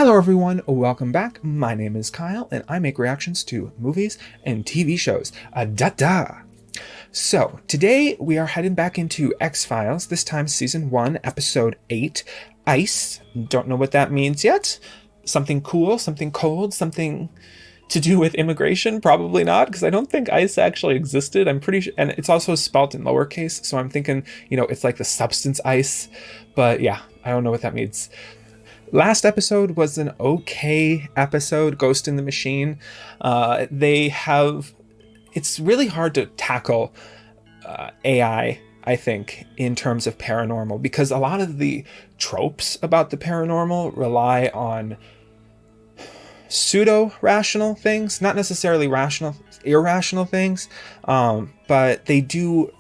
Hello everyone, welcome back. My name is Kyle and I make reactions to movies and TV shows. So today we are heading back into X-Files, this time season 1, episode 8, Ice. Don't know what that means yet. Something cool, something cold, something to do with immigration? Probably not, because I don't think ice actually existed. I'm pretty sure, and it's also spelt in lowercase, so I'm thinking, it's like the substance ice. But yeah, I don't know what that means. Last episode was an okay episode, Ghost in the Machine. It's really hard to tackle AI, I think, in terms of paranormal, because a lot of the tropes about the paranormal rely on pseudo-rational things, not necessarily irrational things, but they do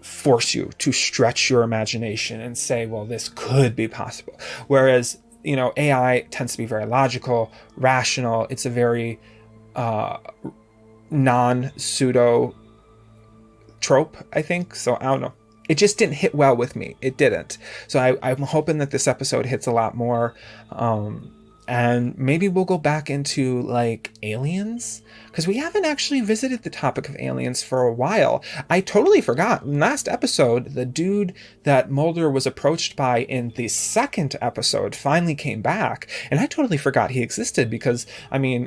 force you to stretch your imagination and say, well, this could be possible. Whereas, AI tends to be very logical, rational. It's a very non-pseudo trope, I think. So I don't know. It just didn't hit well with me. It didn't. So I'm hoping that this episode hits a lot more. And maybe we'll go back into like aliens, because we haven't actually visited the topic of aliens for a while. I totally forgot. Last episode, the dude that Mulder was approached by in the second episode finally came back, and I totally forgot he existed, because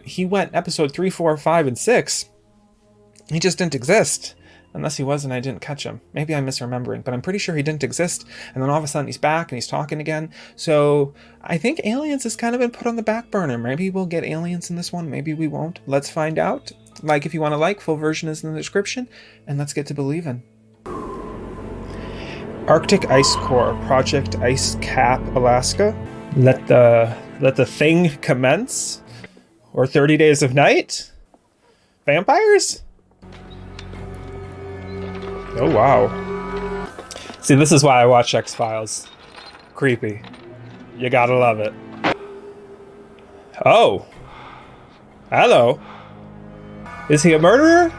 he went episode 3, 4, 5, and 6. He just didn't exist. Unless he was and I didn't catch him. Maybe I'm misremembering, but I'm pretty sure he didn't exist. And then all of a sudden he's back and he's talking again. So I think aliens has kind of been put on the back burner. Maybe we'll get aliens in this one. Maybe we won't. Let's find out. Like if you want to like, full version is in the description. And let's get to believing. Arctic Ice Core, Project Ice Cap, Alaska. Let the thing commence. Or 30 Days of Night. Vampires? Oh, wow. See, this is why I watch X-Files. Creepy. You gotta love it. Oh. Hello. Is he a murderer?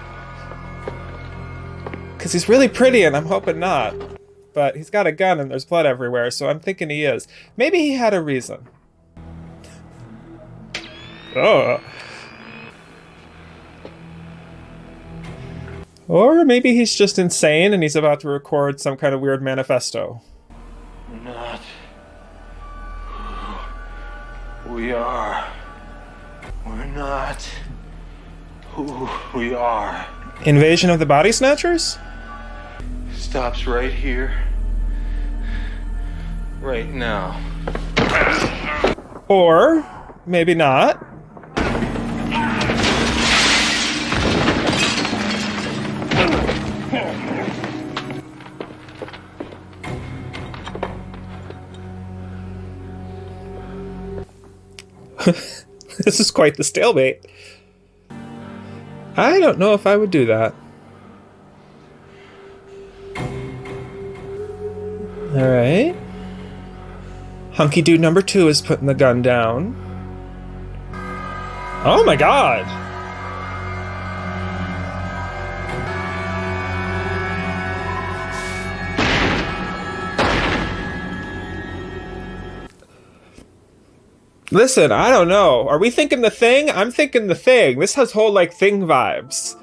Because he's really pretty and I'm hoping not. But he's got a gun and there's blood everywhere, so I'm thinking he is. Maybe he had a reason. Oh. Or maybe he's just insane and he's about to record some kind of weird manifesto. Not who we are. We're not who we are. Invasion of the Body Snatchers? Stops right here. Right now. Or maybe not. This is quite the stalemate. I don't know if I would do that. Alright. Hunky dude number 2 is putting the gun down. Oh my god! Listen, I don't know. Are we thinking the thing? I'm thinking the thing. This has whole, thing vibes.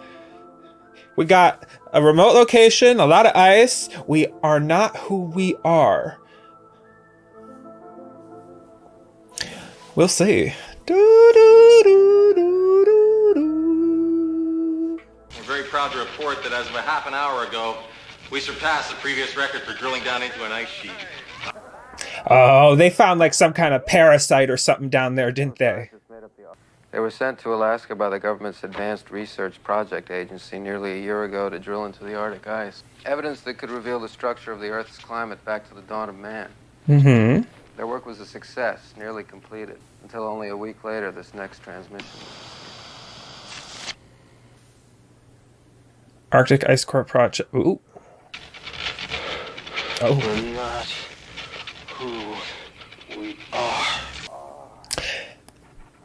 We got a remote location, a lot of ice. We are not who we are. We'll see. We're very proud to report that as of a half an hour ago, we surpassed the previous record for drilling down into an ice sheet. Oh, they found some kind of parasite or something down there, didn't they? They were sent to Alaska by the government's Advanced Research Project Agency nearly a year ago to drill into the Arctic ice. Evidence that could reveal the structure of the Earth's climate back to the dawn of man. Mm-hmm. Their work was a success, nearly completed, until only a week later this next transmission. Arctic Ice Core Project. Ooh. Oh. We're not who we are.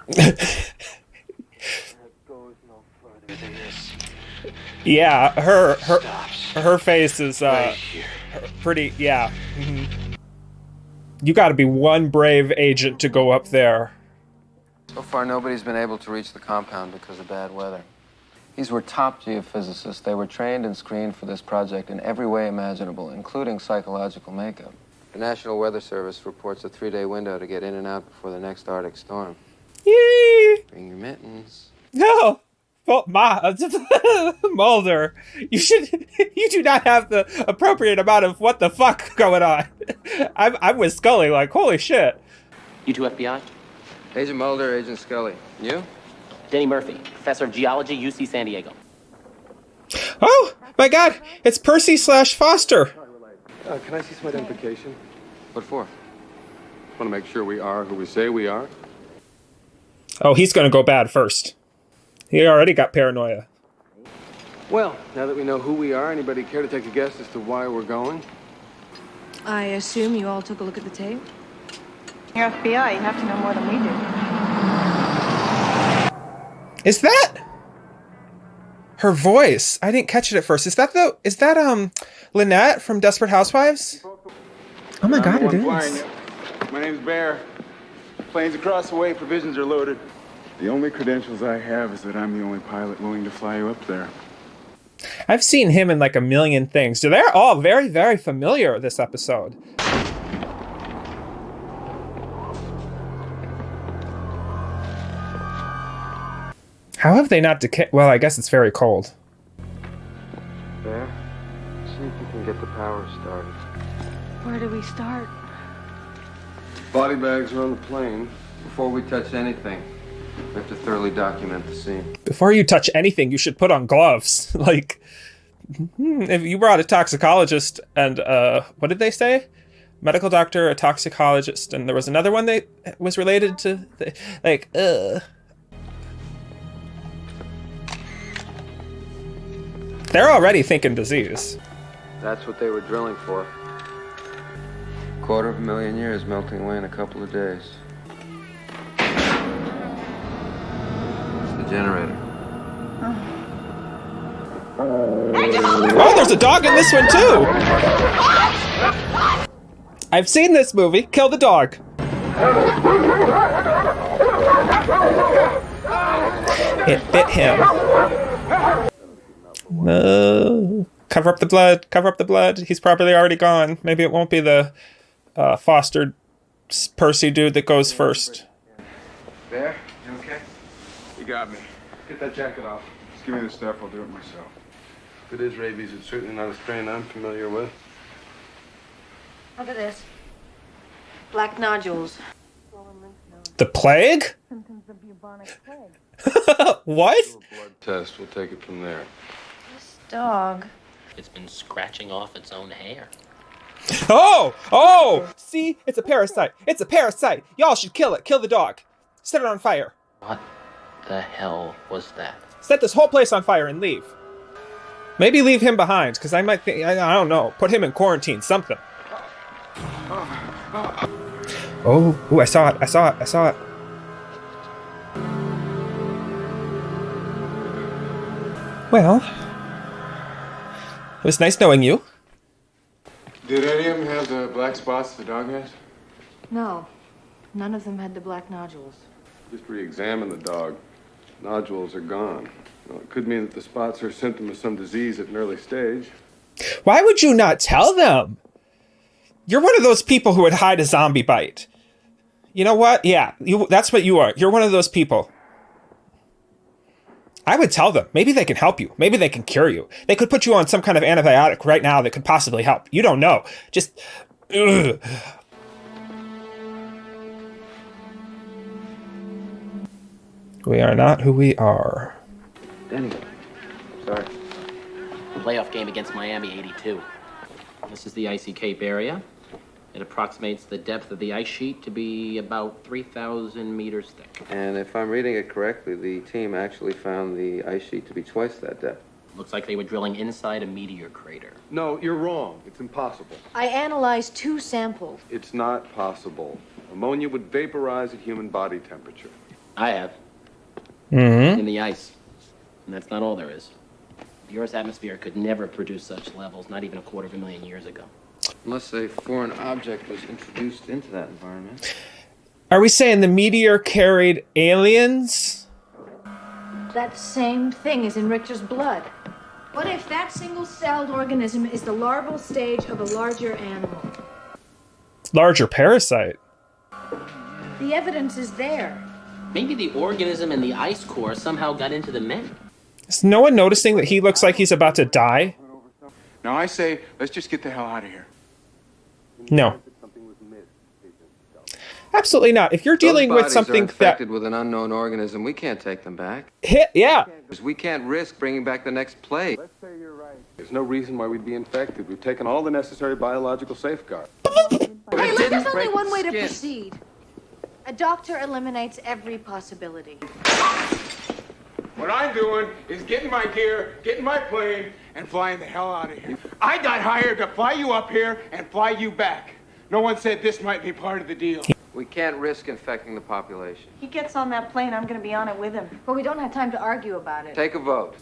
It goes no further than this. Yeah, her face is right here. pretty. Yeah. Mm-hmm. You got to be one brave agent to go up there. So far, nobody's been able to reach the compound because of bad weather. These were top geophysicists. They were trained and screened for this project in every way imaginable, including psychological makeup. The National Weather Service reports a 3-day window to get in and out before the next Arctic storm. Yee! Bring your mittens. No! Well, Mulder, you do not have the appropriate amount of what the fuck going on. I'm with Scully, like, holy shit. You two FBI? Agent Mulder, Agent Scully. You? Denny Murphy, professor of geology, UC San Diego. Oh, my God, it's Percy/Foster. Can I see some identification? What for? Want to make sure we are who we say we are. Oh, he's gonna go bad first. He already got paranoia. Well, now that we know who we are, anybody care to take a guess as to why we're going? I assume you all took a look at the tape? You're FBI, you have to know more than we do. Is that her voice? I didn't catch it at first. Is that Lynette from Desperate Housewives? Oh my God, it is. My name's Bear. Planes across the way, provisions are loaded. The only credentials I have is that I'm the only pilot willing to fly you up there. I've seen him in like a million things. So they're all very, very familiar this episode. How have they not decayed? Well, I guess it's very cold. Bear, see if you can get the power started. Where do we start? Body bags are on the plane. Before we touch anything, we have to thoroughly document the scene. Before you touch anything, you should put on gloves. Like, if you brought a toxicologist and, what did they say? Medical doctor, a toxicologist, and there was another one that was related to, They're already thinking disease. That's what they were drilling for. 250,000 years melting away in a couple of days. It's the generator. Oh, there's a dog in this one too! I've seen this movie. Kill the dog. It bit him. No. Cover up the blood. Cover up the blood. He's probably already gone. Maybe it won't be the fostered Percy dude that goes first. Bear, you okay? You got me. Get that jacket off. Just give me the stuff, I'll do it myself. If it is rabies, it's certainly not a strain I'm familiar with. Look at this. Black nodules. The plague? Symptoms of bubonic plague. What? Do a blood test, we'll take it from there. This dog. It's been scratching off its own hair. Oh! Oh! See? It's a parasite. It's a parasite. Y'all should kill it. Kill the dog. Set it on fire. What the hell was that? Set this whole place on fire and leave. Maybe leave him behind, because I might think, I don't know. Put him in quarantine, something. Oh, ooh, I saw it. I saw it. I saw it. Well, it was nice knowing you. Did any of them have the black spots the dog has? No, none of them had the black nodules. Just re-examine the dog. Nodules are gone. Well, it could mean that the spots are a symptom of some disease at an early stage. Why would you not tell them? You're one of those people who would hide a zombie bite. You know what? Yeah, that's what you are. You're one of those people. I would tell them. Maybe they can help you. Maybe they can cure you. They could put you on some kind of antibiotic right now that could possibly help. You don't know. Just... Ugh. We are not who we are. Denny. Sorry. Playoff game against Miami, 82. This is the icy Cape area. It approximates the depth of the ice sheet to be about 3,000 meters thick. And if I'm reading it correctly, the team actually found the ice sheet to be twice that depth. Looks like they were drilling inside a meteor crater. No, you're wrong. It's impossible. I analyzed 2 samples. It's not possible. Ammonia would vaporize at human body temperature. I have. Mm-hmm. In the ice. And that's not all there is. The Earth's atmosphere could never produce such levels, not even 250,000 years ago. Unless a foreign object was introduced into that environment. Are we saying the meteor carried aliens? That same thing is in Richter's blood. What if that single-celled organism is the larval stage of a larger animal? Larger parasite. The evidence is there. Maybe the organism in the ice core somehow got into the men. Is no one noticing that he looks like he's about to die? Now I say, let's just get the hell out of here. No. Absolutely not. If you're dealing Those with bodies something are infected with an unknown organism, we can't take them back. yeah. Because we can't risk bringing back the next plague. Let's say you're right. There's no reason why we'd be infected. We've taken all the necessary biological safeguards. Hey, look, there's only break one the way to skin. proceed. A doctor eliminates every possibility. What I'm doing is getting my gear, getting my plane, and flying the hell out of here. I got hired to fly you up here and fly you back. No one said this might be part of the deal. We can't risk infecting the population. He gets on that plane, I'm gonna be on it with him. But we don't have time to argue about it. Take a vote.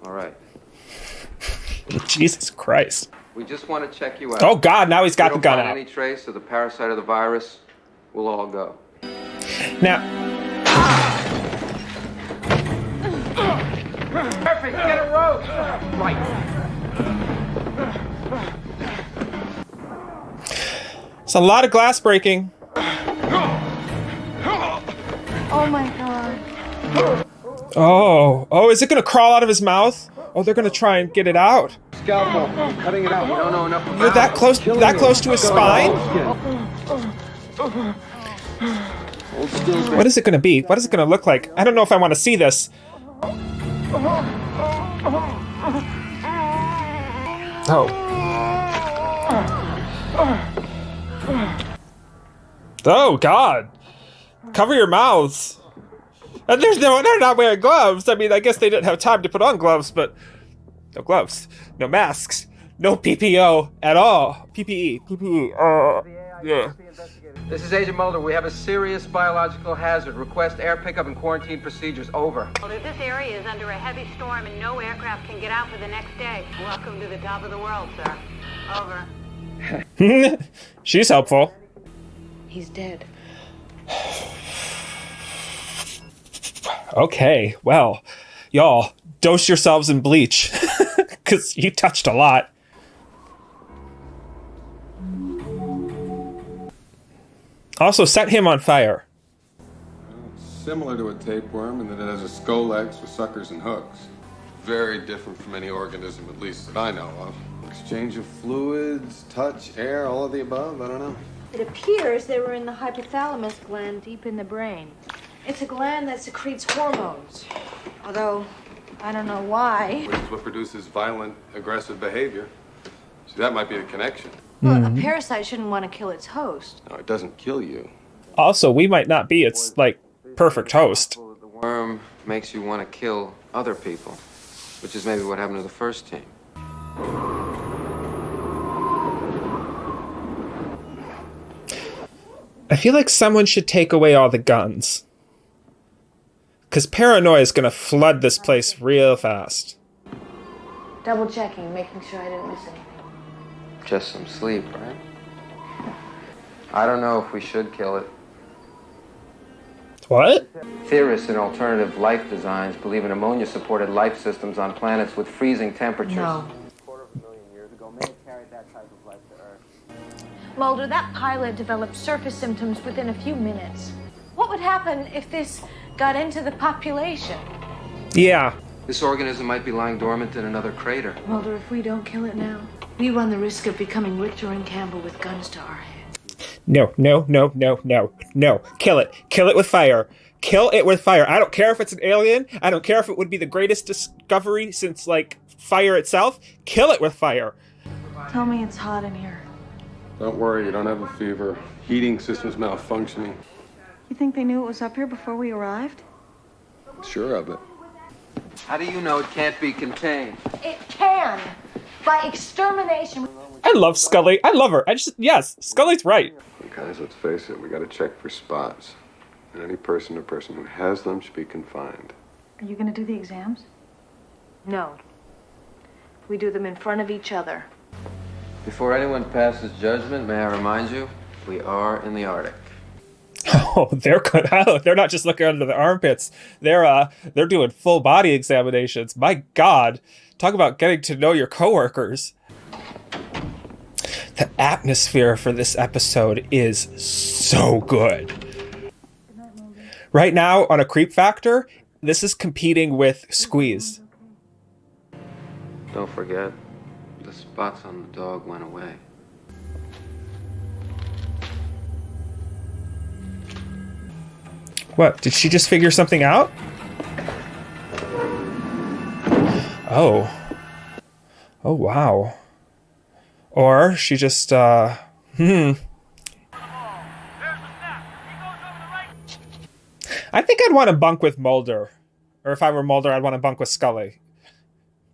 All right. Jesus Christ. We just want to check you out. Oh God, now he's got the If we don't gun find out. any trace of the parasite of the virus, we'll all go. Now, Perfect, get a rope! Right. it's a lot of glass breaking. Oh my God. Oh, is it gonna crawl out of his mouth? Oh, they're gonna try and get it out. Scalpel, cutting it out. You don't know enough You're that about close to his spine? Old skills. What is it gonna be? What is it gonna look like? I don't know if I want to see this. Oh. Oh God. Cover your mouths. And they're not wearing gloves. I mean, I guess they didn't have time to put on gloves, but no gloves, no masks, no PPO at all. PPE. Yeah. This is Agent Mulder. We have a serious biological hazard. Request air pickup and quarantine procedures. Over. This area is under a heavy storm and no aircraft can get out for the next day. Welcome to the top of the world, sir. Over. She's helpful. He's dead. Okay, well, y'all, dose yourselves in bleach. Because you touched a lot. Also, set him on fire. Similar to a tapeworm in that it has a scolex with suckers and hooks. Very different from any organism, at least that I know of. Exchange of fluids, touch, air, all of the above, I don't know. It appears they were in the hypothalamus gland deep in the brain. It's a gland that secretes hormones. Although, I don't know why. Which is what produces violent, aggressive behavior. See, that might be the connection. Well, a parasite shouldn't want to kill its host. No, it doesn't kill you. Also, we might not be its, like, perfect host. The worm makes you want to kill other people, which is maybe what happened to the first team. I feel like someone should take away all the guns. Because paranoia is going to flood this place real fast. Double checking, making sure I didn't miss anything. Just some sleep, right? I don't know if we should kill it. What? Theorists in alternative life designs believe in ammonia-supported life systems on planets with freezing temperatures. No. Mulder, that pilot developed surface symptoms within a few minutes. What would happen if this got into the population? Yeah. This organism might be lying dormant in another crater. Mulder, if we don't kill it now, we run the risk of becoming Richter and Campbell with guns to our heads. No. Kill it. Kill it with fire. Kill it with fire. I don't care if it's an alien. I don't care if it would be the greatest discovery since, like, fire itself. Kill it with fire. Tell me it's hot in here. Don't worry, you don't have a fever. Heating system's malfunctioning. You think they knew it was up here before we arrived? Sure of it. How do you know it can't be contained? It can! By extermination. I love Scully. I love her. Yes, Scully's right. Guys, let's face it, we gotta check for spots. And any person or person who has them should be confined. Are you gonna do the exams? No. We do them in front of each other. Before anyone passes judgment, may I remind you, we are in the Arctic. Oh, they're good. Oh, they're not just looking under the armpits. They're doing full body examinations. My God, talk about getting to know your coworkers. The atmosphere for this episode is so good. Right now, on a creep factor, this is competing with Squeeze. Don't forget, the spots on the dog went away. What? Did she just figure something out? Oh. Oh, wow. Or she just, I think I'd want to bunk with Mulder. Or if I were Mulder, I'd want to bunk with Scully.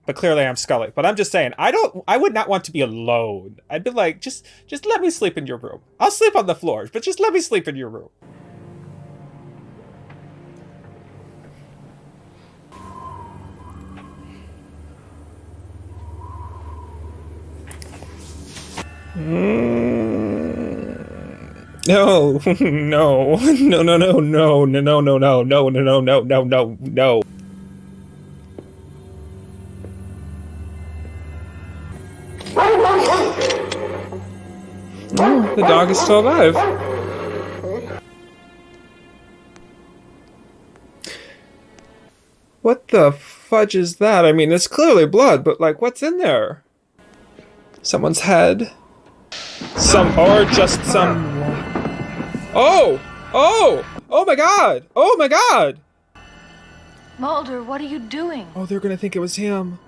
But clearly I'm Scully. But I'm just saying, I would not want to be alone. I'd be like, just let me sleep in your room. I'll sleep on the floors, but just let me sleep in your room. No, no, no, no, no, no, no, no, no, no, no, no, no, no, no, no, no. Oh, the dog is still alive. What the fudge is that? I mean, it's clearly blood, but like, what's in there? Someone's head? Or just some... Oh! Oh! Oh my God! Oh my God! Mulder, what are you doing? Oh, they're gonna think it was him.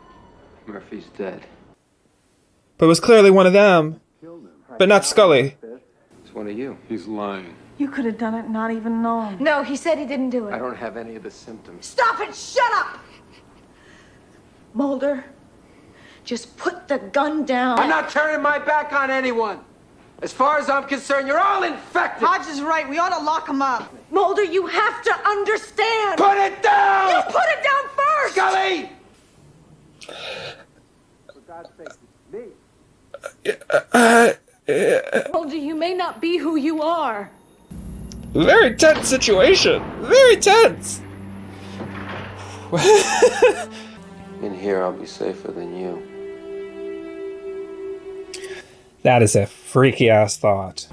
Murphy's dead. But it was clearly one of them. But not Scully. It's one of you. He's lying. You could have done it and not even known. No, he said he didn't do I it. don't have any of the symptoms. Stop it! Shut up! Mulder, just put the gun down. I'm not turning my back on anyone. As far as I'm concerned, you're all infected. Hodge is right. We ought to lock him up. Mulder, you have to understand. Put it down! You put it down first! Scully! Mulder, you may not be who you are. Very tense situation. Very tense. In here, I'll be safer than you. That is a freaky ass thought.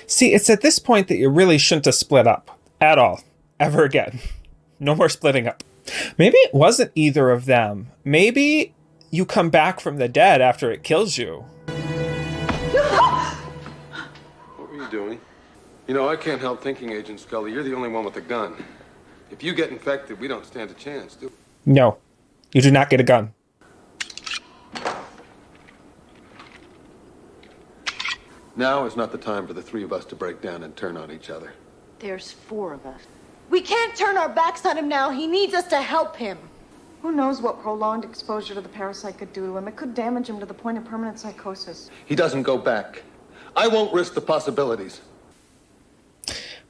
See, it's at this point that you really shouldn't have split up. At all. Ever again. No more splitting up. Maybe it wasn't either of them. Maybe you come back from the dead after it kills you. What were you doing? You know, I can't help thinking, Agent Scully, you're the only one with a gun. If you get infected, we don't stand a chance, do we? No. You do not get a gun. Now is not the time for the three of us to break down and turn on each other. There's 4 of us. We can't turn our backs on him now. He needs us to help him. Who knows what prolonged exposure to the parasite could do to him? It could damage him to the point of permanent psychosis. He doesn't go back. I won't risk the possibilities.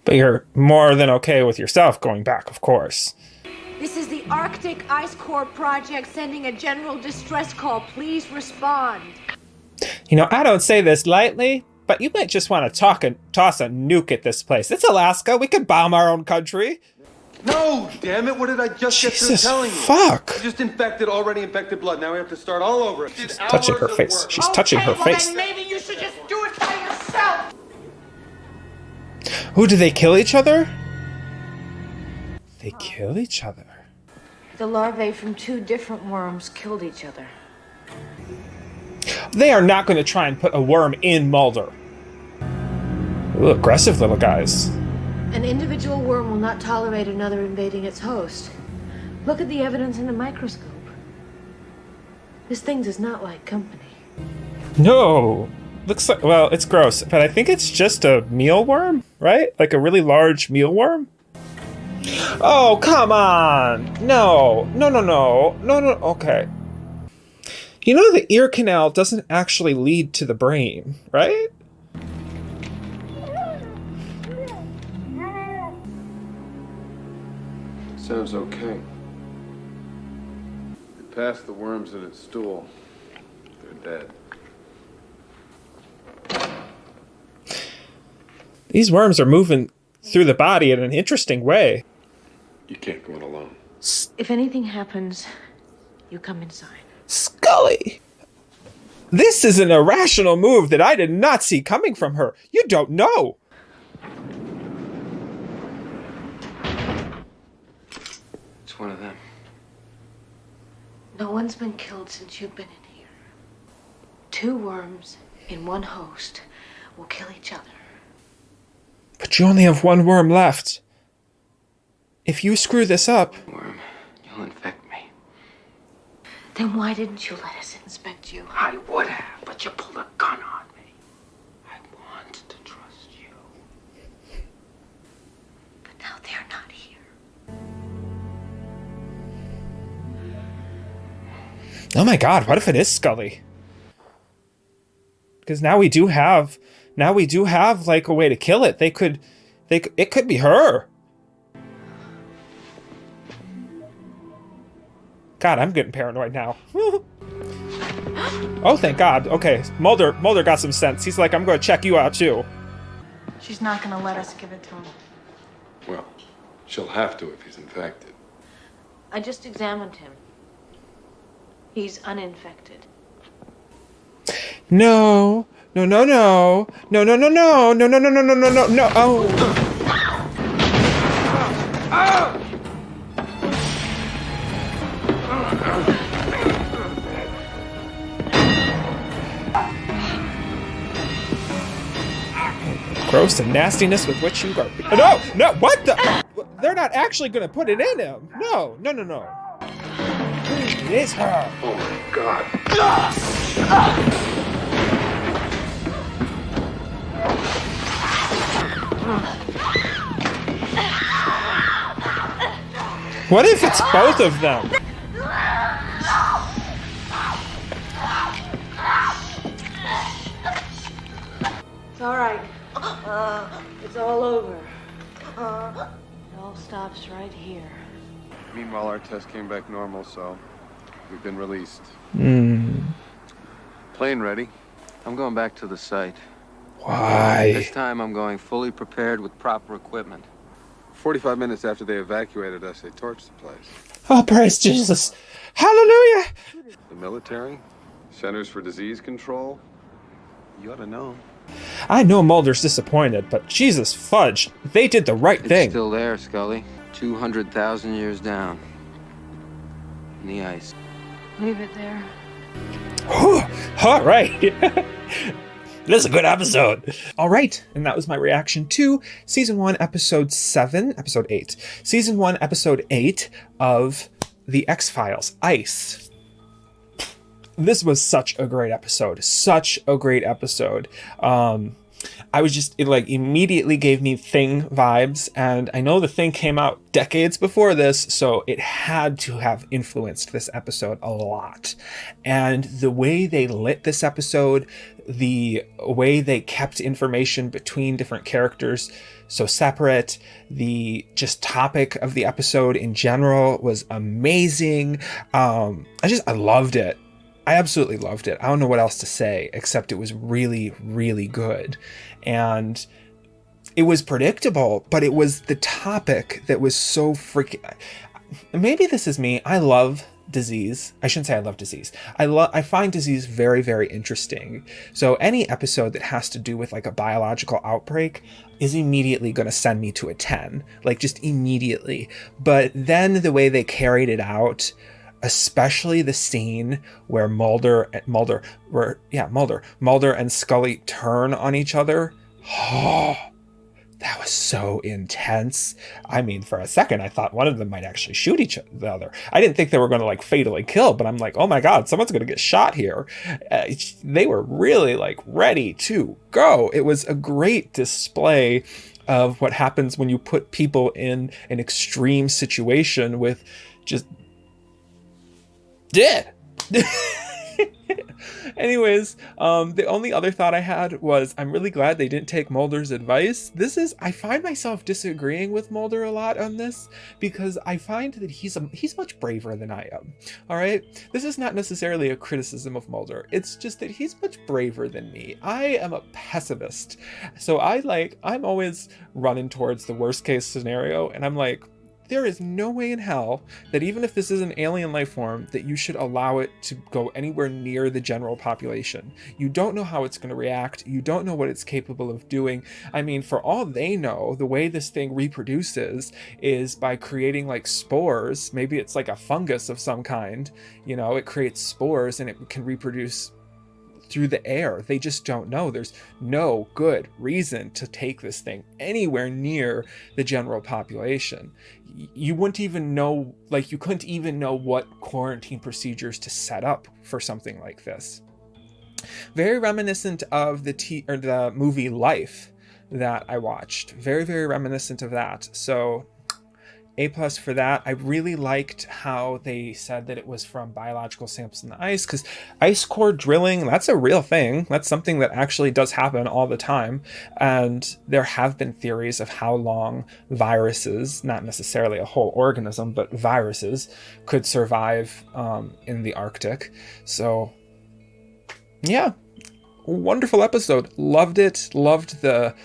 But you're more than okay with yourself going back, of course. This is the Arctic Ice Core Project sending a general distress call. Please respond. You know, I don't say this lightly, but you might just want to toss a nuke at this place. It's Alaska. We could bomb our own country. No, damn it. What did I just get through Jesus, telling you? fuck. You just infected already infected blood. Now we have to start all over. She's touching her face. She's touching her face. Then maybe you should just do it by yourself. Who, do they kill each other? They kill each other. The larvae from 2 different worms killed each other. They are not going to try and put a worm in Mulder. Ooh, aggressive little guys. An individual worm will not tolerate another invading its host. Look at the evidence in the microscope. This thing does not like company. No. Looks like, well, it's gross, but I think it's just a mealworm, right? Like a really large mealworm? Oh, come on. No. No, no, no. No, no. Okay. You know the ear canal doesn't actually lead to the brain, right? Sounds okay. It passed the worms in its stool. They're dead. These worms are moving through the body in an interesting way. You can't go in alone. If anything happens, you come inside. Scully! This is an irrational move that I did not see coming from her. You don't know. It's one of them. No one's been killed since you've been in here. 2 worms in 1 host will kill each other. But you only have 1 worm left. If you screw this up... Worm, you'll infect me. Then why didn't you let us inspect you? I would have, but you pulled a gun on me. I want to trust you. But now they're not here. Oh my god, what if it is Scully? Because now we do have like a way to kill it. It could be her. God, I'm getting paranoid now. Oh, thank God. Okay, Mulder got some sense. He's like, I'm going to check you out too. She's not gonna let us give it to him. Well, she'll have to if he's infected. I just examined him. He's uninfected. No. No, no, no. No, no, no, no. No, no, no, no, no, no, no, no. Oh. Gross and nastiness with which you go. No, no, what the? They're not actually going to put it in him. No, no, no, no. It is her. Oh my God. What if it's both of them? It's all right. It's all over. It all stops right here. Meanwhile, our test came back normal, so we've been released. Plane ready. I'm going back to the site. Why? This time I'm going fully prepared with proper equipment. 45 minutes after they evacuated us, they torched the place. Oh, praise Jesus. Hallelujah. The military? Centers for Disease Control? You ought to know. I know Mulder's disappointed, but Jesus fudge, they did the right thing. It's still there, Scully. 200,000 years down. In the ice. Leave it there. All right. This is a good episode. All right, and that was my reaction to Season 1, Episode 8. Season 1, Episode 8 of The X-Files, Ice. This was such a great episode. Such a great episode. I was just, it like immediately gave me Thing vibes, and I know The Thing came out decades before this, so it had to have influenced this episode a lot. And the way they lit this episode, the way they kept information between different characters so separate, the just topic of the episode in general was amazing. I loved it. I absolutely loved it. I don't know what else to say, except it was really, really good. And it was predictable, but it was the topic that was so freaking... Maybe this is me. I love disease. I shouldn't say I love disease. I find disease very, very interesting. So any episode that has to do with like a biological outbreak is immediately going to send me to a 10. Like just immediately. But then the way they carried it out... especially the scene where Mulder and Scully turn on each other. Oh, that was so intense. I mean, for a second, I thought one of them might actually shoot the other. I didn't think they were going to like fatally kill, but I'm like, oh my God, someone's going to get shot here. They were really like ready to go. It was a great display of what happens when you put people in an extreme situation with just dead. Anyways, the only other thought I had was I'm really glad they didn't take Mulder's advice. I find myself disagreeing with Mulder a lot on this because I find that he's much braver than I am. All right, this is not necessarily a criticism of Mulder. It's just that he's much braver than me. I am a pessimist, so I'm always running towards the worst case scenario, and I'm like, there is no way in hell that even if this is an alien life form, that you should allow it to go anywhere near the general population. You don't know how it's going to react. You don't know what it's capable of doing. I mean, for all they know, the way this thing reproduces is by creating like spores. Maybe it's like a fungus of some kind. You know, it creates spores and it can reproduce through the air. They just don't know. There's no good reason to take this thing anywhere near the general population. You wouldn't even know, like, you couldn't even know what quarantine procedures to set up for something like this. Very reminiscent of the movie Life that I watched. Very, very reminiscent of that. So A+ for that. I really liked how they said that it was from biological samples in the ice, because ice core drilling, that's a real thing. That's something that actually does happen all the time. And there have been theories of how long viruses, not necessarily a whole organism, but viruses could survive in the Arctic. So yeah, wonderful episode. Loved it. Loved the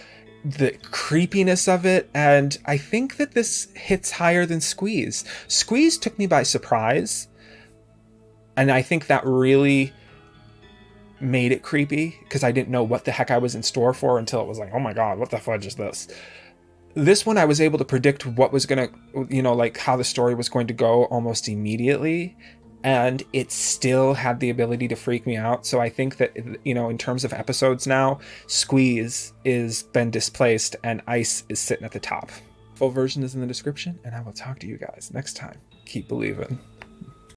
creepiness of it, and I think that this hits higher than Squeeze. Squeeze took me by surprise, and I think that really made it creepy because I didn't know what the heck I was in store for until it was like, oh my god, what the fudge is this? This one I was able to predict what was gonna, like how the story was going to go almost immediately, and it still had the ability to freak me out. So I think that, in terms of episodes now, Squeeze is been displaced and Ice is sitting at the top. Full version is in the description, and I will talk to you guys next time. Keep believing.